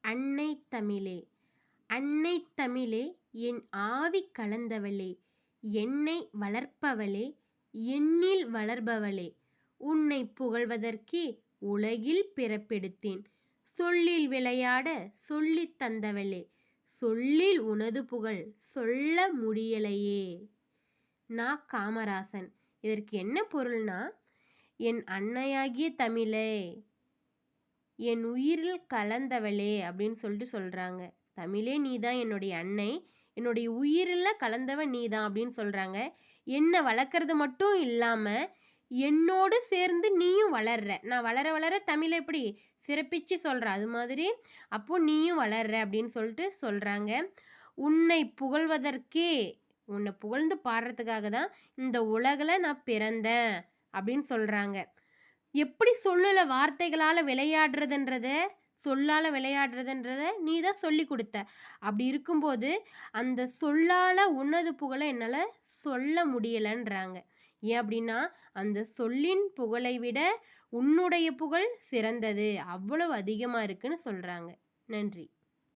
அன்னை தமிழே அன்னை தமிழே என் ஆவி கலந்தவளே என்னை வளர்ப்பவளே என்னில் வளர்பவளே உன்னை புகழ்வதற்கே உலகில் பிறப்பெடுத்தேன் சொல்லில் விளையாட சொல்லித் தந்தவளே சொல்லில் உனது புகழ் சொல்ல முடியலையே. காமராசன். இதற்கு என்ன பொருள்னா, என் அன்னையாகிய தமிழே, என் உயிரில் கலந்தவளே அப்படின்னு சொல்லிட்டு சொல்கிறாங்க. தமிழே நீதான் என்னுடைய அன்னை, என்னுடைய உயிரில் கலந்தவன் நீதான் அப்படின்னு சொல்கிறாங்க. என்னை வளர்க்குறது மட்டும் இல்லாமல் என்னோடு சேர்ந்து நீயும் வளர்ற. நான் வளர வளர தமிழை எப்படி சிறப்பிச்சு சொல்கிற, அது மாதிரி அப்போது நீயும் வளர்ற அப்படின்னு சொல்லிட்டு சொல்கிறாங்க. உன்னை புகழ்வதற்கே, உன்னை புகழ்ந்து பாடுறதுக்காக தான் இந்த உலகில் நான் பிறந்தேன் அப்படின்னு சொல்கிறாங்க. எப்படி சொல்லுல வார்த்தைகளால் விளையாடுறதுன்றத நீ தான் சொல்லி கொடுத்த. அப்படி இருக்கும்போது அந்த சொல்லால் உன்னது புகழை என்னால் சொல்ல முடியலைன்றாங்க. ஏன் அப்படின்னா, அந்த சொல்லின் புகழை விட உன்னுடைய புகழ் சிறந்தது, அவ்வளவு அதிகமாக இருக்குன்னு சொல்கிறாங்க. நன்றி.